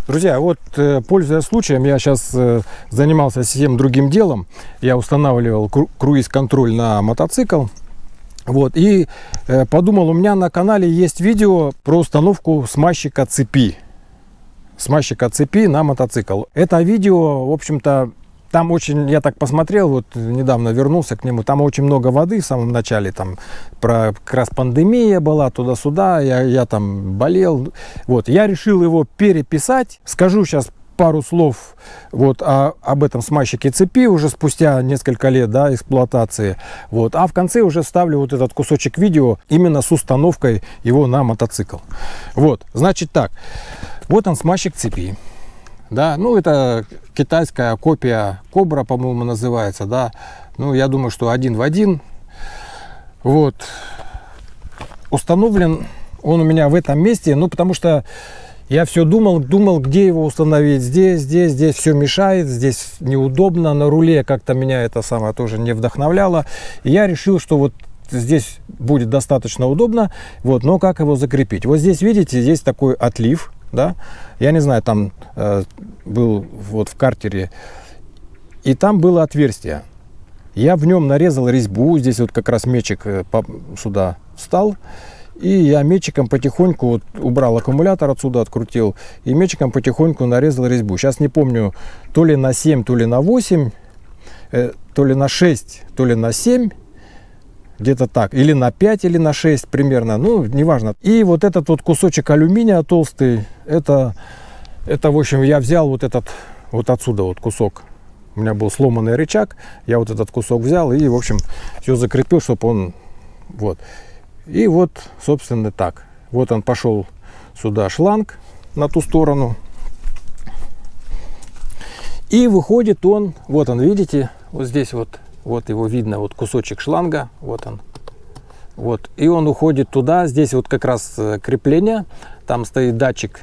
Друзья, вот, пользуясь случаем, я сейчас занимался совсем другим делом. Я устанавливал круиз-контроль на мотоцикл. Вот, и подумал, у меня на канале есть видео про установку смазчика цепи. Смазчика цепи на мотоцикл. Это видео, в общем-то, там очень, я так посмотрел, вот недавно вернулся к нему, там очень много воды в самом начале, там как раз пандемия была, туда-сюда, я там болел. Вот, я решил его переписать. Скажу сейчас пару слов вот об этом смазчике цепи уже спустя несколько лет, да, эксплуатации. Вот, а в конце уже вставлю вот этот кусочек видео именно с установкой его на мотоцикл. Вот, значит так, вот он смазчик цепи. Да, ну это китайская копия Кобра, по-моему, называется, да. Ну, я думаю, что один в один. Вот. Установлен он у меня в этом месте, ну, потому что я все думал, где его установить. Здесь все мешает, здесь неудобно. На руле как-то меня это самое тоже не вдохновляло. И я решил, что вот здесь будет достаточно удобно. Вот, но как его закрепить? Вот здесь, видите, здесь такой отлив. Да? Я не знаю, там был вот в картере, и там было отверстие. Я в нем нарезал резьбу, здесь вот как раз мечик сюда встал, и я мечиком потихоньку вот убрал аккумулятор отсюда, открутил, и мечиком потихоньку нарезал резьбу. Сейчас не помню, то ли на 7, то ли на 8, то ли на 6, то ли на 7. Где-то так, или на 5, или на 6 примерно, ну, неважно. И вот этот вот кусочек алюминия толстый, это в общем, я взял вот этот, вот отсюда вот кусок. У меня был сломанный рычаг, я вот этот кусок взял и, в общем, все закрепил, чтобы он, вот. И вот, собственно, так. Вот он пошел сюда шланг на ту сторону. И выходит он, вот он, видите, вот здесь вот. Вот его видно, вот кусочек шланга, вот он. Вот. И он уходит туда, здесь вот как раз крепление, там стоит датчик,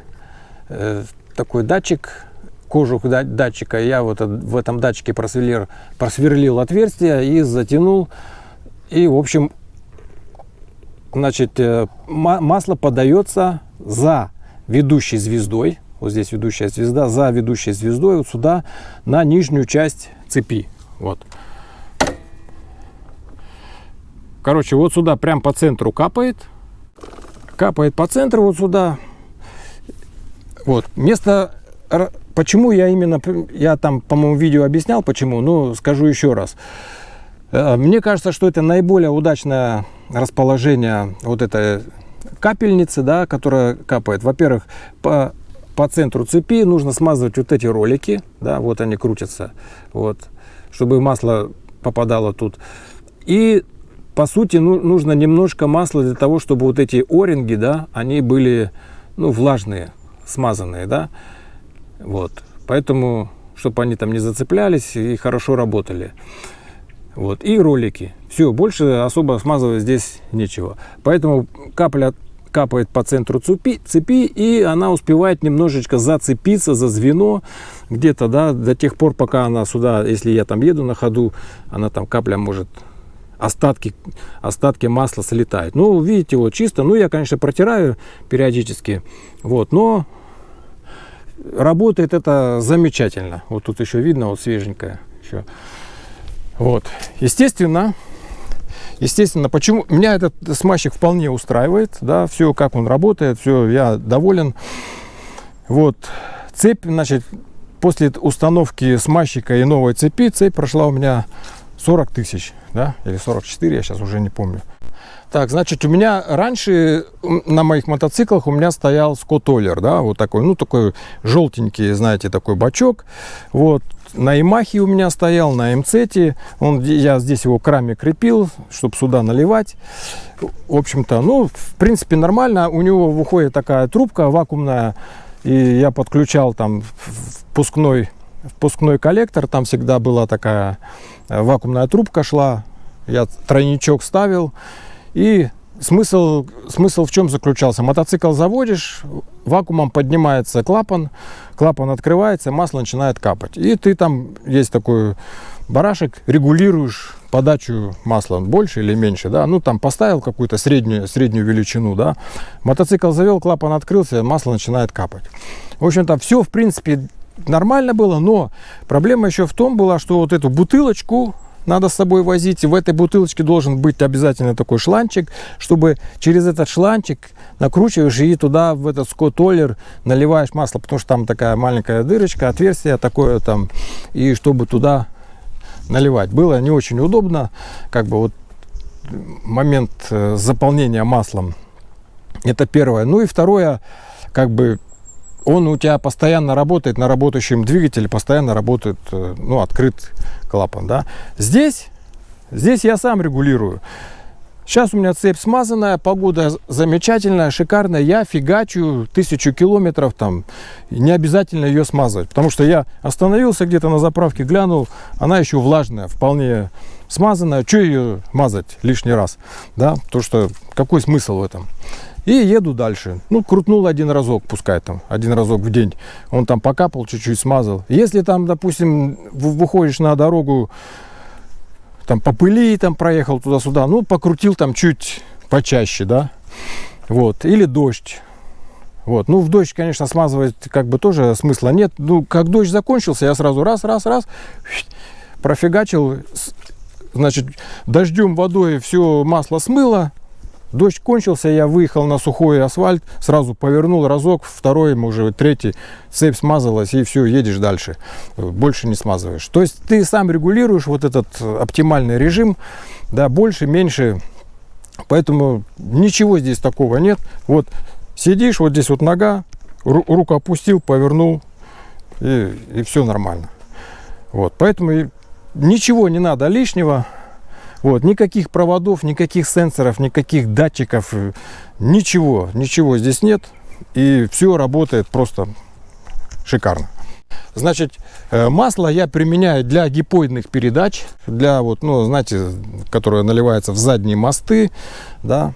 такой датчик, кожух датчика. Я вот в этом датчике просверлил отверстие и затянул. И, в общем, значит, масло подается за ведущей звездой, вот здесь ведущая звезда, за ведущей звездой вот сюда, на нижнюю часть цепи. Вот. Короче, вот сюда прям по центру капает. Капает по центру вот сюда. Вот. Место... Почему я там, по-моему, видео объяснял, почему, но скажу еще раз. Мне кажется, что это наиболее удачное расположение вот этой капельницы, да, которая капает. Во-первых, по центру цепи нужно смазывать вот эти ролики. Да, вот они крутятся. Вот, чтобы масло попадало тут. И по сути, нужно немножко масла для того, чтобы вот эти о-ринги, да, они были, ну, влажные, смазанные, да, вот, поэтому, чтобы они там не зацеплялись и хорошо работали, вот, и ролики, все, больше особо смазывать здесь нечего, поэтому капля капает по центру цепи, и она успевает немножечко зацепиться за звено где-то, да, до тех пор, пока она сюда, если я там еду на ходу, она там капля может... Остатки масла слетают. Ну, видите, вот чисто. Ну, я, конечно, протираю периодически. Вот, но работает это замечательно. Вот тут еще видно, вот свеженькое. Еще. Вот. Естественно, почему меня этот смазчик вполне устраивает. Да, все, как он работает, все, я доволен. Вот. Цепь, значит, после установки смазчика и новой цепи, цепь прошла у меня 40 тысяч, да, или 44, я сейчас уже не помню. Так, значит, у меня раньше на моих мотоциклах у меня стоял Scott Oiler, да, вот такой, ну, такой желтенький, знаете, такой бачок. Вот, на Ямахе у меня стоял, на МЦ-те, я здесь его к раме крепил, чтобы сюда наливать. В общем-то, ну, в принципе, нормально. У него выходит такая трубка вакуумная, и я подключал там впускной коллектор, там всегда была такая вакуумная трубка шла, я тройничок ставил, и смысл в чем заключался? Мотоцикл заводишь, вакуумом поднимается клапан, клапан открывается, масло начинает капать. И ты там, есть такой барашек, регулируешь подачу масла, больше или меньше, да, ну там поставил какую-то среднюю величину, да, мотоцикл завел, клапан открылся, масло начинает капать. В общем-то, все, в принципе, нормально было, но проблема еще в том была, что вот эту бутылочку надо с собой возить, и в этой бутылочке должен быть обязательно такой шланчик, чтобы через этот шланчик накручиваешь и туда, в этот скотт-оллер, наливаешь масло, потому что там такая маленькая дырочка, отверстие такое там, и чтобы туда наливать. Было не очень удобно, как бы вот момент заполнения маслом. Это первое. Ну и второе, как бы он у тебя постоянно работает на работающем двигателе, постоянно работает, ну, открыт клапан, да. Здесь я сам регулирую. Сейчас у меня цепь смазанная, погода замечательная, шикарная. Я фигачу 1000 километров там. Не обязательно ее смазывать, потому что я остановился где-то на заправке, глянул, она еще влажная, вполне смазанная. Что ее мазать лишний раз, да? Потому что какой смысл в этом? И еду дальше. Ну, крутнул один разок, пускай там, один разок в день. Он там покапал, чуть-чуть смазал. Если там, допустим, выходишь на дорогу, там по пыли там проехал туда-сюда, ну, покрутил там чуть почаще, да, вот, или дождь. Вот, ну, в дождь, конечно, смазывать как бы тоже смысла нет. Ну, как дождь закончился, я сразу раз, профигачил, значит, дождем, водой все масло смыло. Дождь кончился, я выехал на сухой асфальт, сразу повернул разок, второй, может, третий, цепь смазалась, и все, едешь дальше. Больше не смазываешь. То есть ты сам регулируешь вот этот оптимальный режим, да, больше, меньше. Поэтому ничего здесь такого нет. Вот сидишь, вот здесь вот нога, руку опустил, повернул, и все нормально. Вот, поэтому ничего не надо лишнего. Вот, никаких проводов, никаких сенсоров, никаких датчиков, ничего здесь нет. И все работает просто шикарно. Значит, масло я применяю для гипоидных передач, для вот, ну, знаете, которое наливается в задние мосты, да,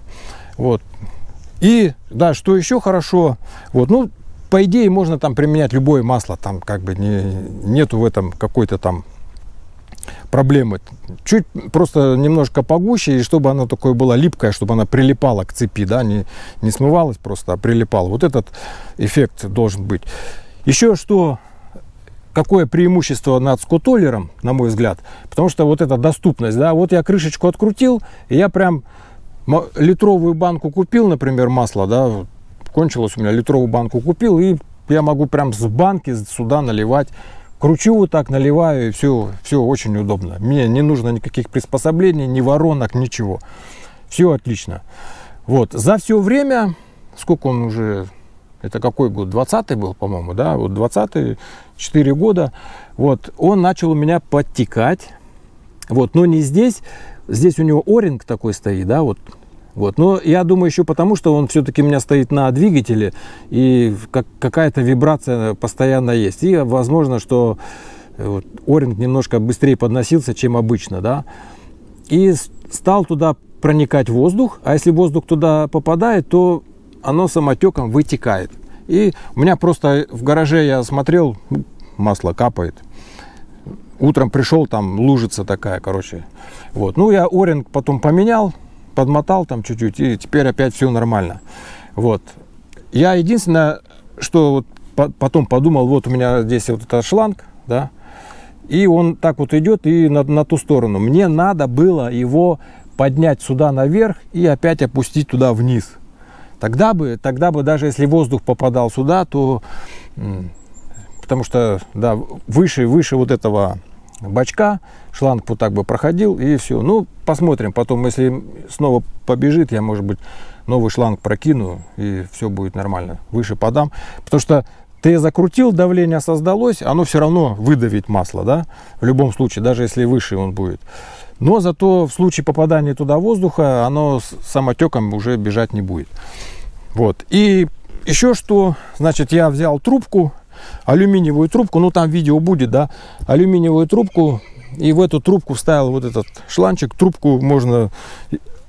вот. И, да, что еще хорошо, вот, ну, по идее можно там применять любое масло, там как бы нету в этом какой-то там проблемы. Чуть просто немножко погуще, и чтобы она такое была липкая, чтобы она прилипала к цепи, да, не смывалась просто, а прилипала. Вот этот эффект должен быть. Еще что, какое преимущество над скотт-оллером, на мой взгляд, потому что вот эта доступность, да, вот я крышечку открутил, и я прям литровую банку купил, например, масла, да, кончилось у меня, литровую банку купил, и я могу прям с банки сюда наливать. Кручу вот так, наливаю, и все очень удобно. Мне не нужно никаких приспособлений, ни воронок, ничего. Все отлично. Вот, за все время, сколько он уже, это какой год, 20-й был, по-моему, да, вот 20-й, 4 года, вот, он начал у меня подтекать, вот, но не здесь, здесь у него о-ринг такой стоит, да, вот. Вот. Но я думаю, еще потому, что он все-таки у меня стоит на двигателе, и какая-то вибрация постоянно есть. И возможно, что вот, о-ринг немножко быстрее подносился, чем обычно. Да? И стал туда проникать воздух, а если воздух туда попадает, то оно самотеком вытекает. И у меня просто в гараже я смотрел, масло капает. Утром пришел, там лужица такая, короче. Вот. Ну, я о-ринг потом поменял, подмотал там чуть-чуть, и теперь опять все нормально. Вот. Я единственное, что вот потом подумал, вот у меня здесь вот этот шланг, да, и он так вот идет и на ту сторону. Мне надо было его поднять сюда наверх и опять опустить туда вниз. Тогда бы даже если воздух попадал сюда, то, потому что, да, выше вот этого бачка шланг вот так бы проходил, и все. Ну, посмотрим потом, если снова побежит, я, может быть, новый шланг прокину, и все будет нормально. Выше подам, потому что ты закрутил, давление создалось, оно все равно выдавит масло, да, в любом случае, даже если выше он будет. Но зато в случае попадания туда воздуха, оно самотеком уже бежать не будет. Вот. И еще что, значит, я взял трубку, алюминиевую трубку, ну там видео будет, да, алюминиевую трубку, и в эту трубку вставил вот этот шланчик. Трубку можно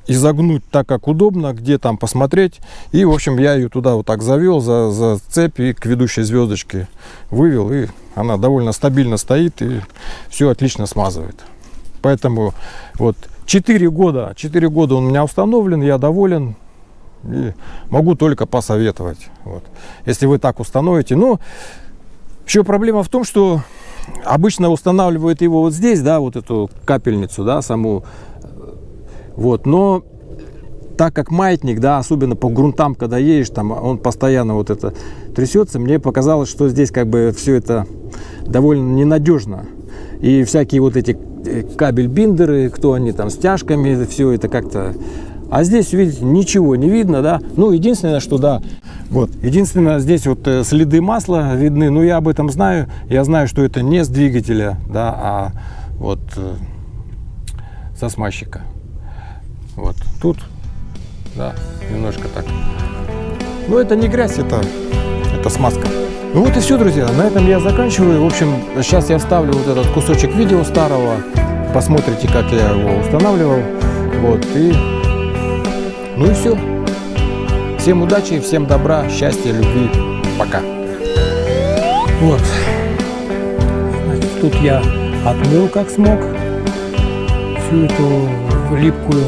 изогнуть так, как удобно, где там посмотреть. И, в общем, я ее туда вот так завел за цепь и к ведущей звездочке вывел. И она довольно стабильно стоит и все отлично смазывает. Поэтому вот 4 года он у меня установлен, я доволен. И могу только посоветовать. Вот. Если вы так установите. Но еще проблема в том, что обычно устанавливают его вот здесь, да, вот эту капельницу, да, саму. Вот, но так как маятник, да, особенно по грунтам, когда едешь, там он постоянно вот это трясется, мне показалось, что здесь как бы все это довольно ненадежно. И всякие вот эти кабель-биндеры, кто они там, стяжками, все это как-то... А здесь, видите, ничего не видно, да. Ну, единственное, что, да, вот, единственное, здесь вот следы масла видны, но я об этом знаю. Я знаю, что это не с двигателя, да, а вот со смазчика. Вот, тут, да, немножко так. Но это не грязь, это смазка. Ну вот и все, друзья, на этом я заканчиваю. В общем, сейчас я вставлю вот этот кусочек видео старого. Посмотрите, как я его устанавливал. Вот, и... Ну и все. Всем удачи, всем добра, счастья, любви. Пока. Вот. Значит, тут я отмыл как смог всю эту липкую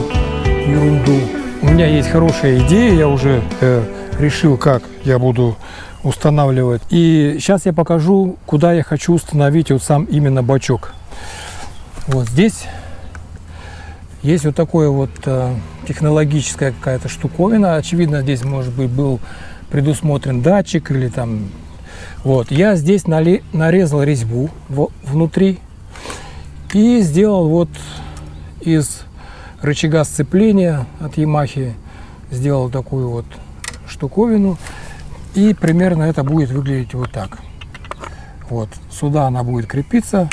ерунду. У меня есть хорошая идея, я уже решил, как я буду устанавливать. И сейчас я покажу, куда я хочу установить вот сам именно бачок. Вот здесь есть вот такое вот технологическая какая-то штуковина. Очевидно, здесь, может быть, был предусмотрен датчик или там... Вот. Я здесь нарезал резьбу внутри и сделал вот из рычага сцепления от Ямахи, сделал такую вот штуковину. И примерно это будет выглядеть вот так. Вот. Сюда она будет крепиться.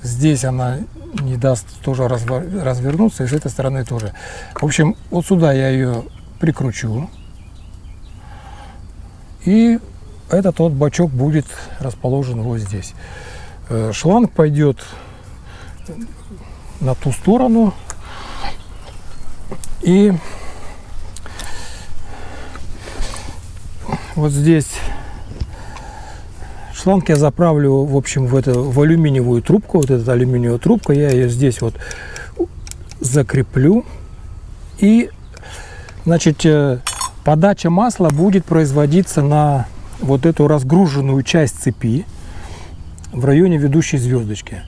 Здесь она не даст тоже развернуться, и с этой стороны тоже. В общем, вот сюда я ее прикручу. И этот вот бачок будет расположен вот здесь. Шланг пойдет на ту сторону. И вот здесь шланг я заправлю, в общем, в алюминиевую трубку. Вот эта алюминиевая трубка, я ее здесь вот закреплю. И, значит, подача масла будет производиться на вот эту разгруженную часть цепи в районе ведущей звездочки.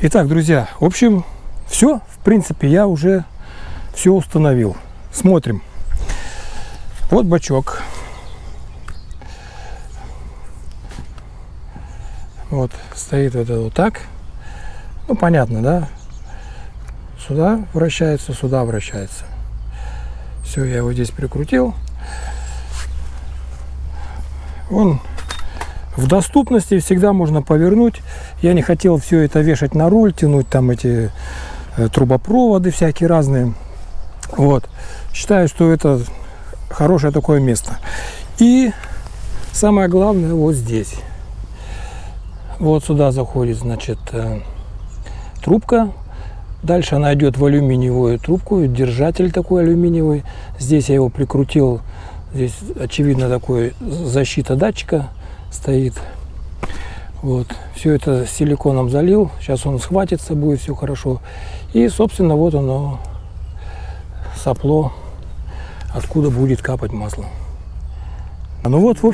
Итак, друзья, в общем, все, в принципе, я уже все установил. Смотрим. Вот бачок. Вот стоит вот это вот так. Ну, понятно, да? Сюда вращается, сюда вращается. Все, я его здесь прикрутил. Он в доступности, всегда можно повернуть. Я не хотел все это вешать на руль, тянуть там эти трубопроводы всякие разные. Вот. Считаю, что это хорошее такое место. И самое главное вот здесь. Вот сюда заходит, значит, трубка. Дальше она идет в алюминиевую трубку, держатель такой алюминиевый. Здесь я его прикрутил. Здесь, очевидно, такой защита датчика стоит. Вот. Все это силиконом залил. Сейчас он схватится, будет все хорошо. И, собственно, вот оно, сопло, откуда будет капать масло. Ну вот, в общем,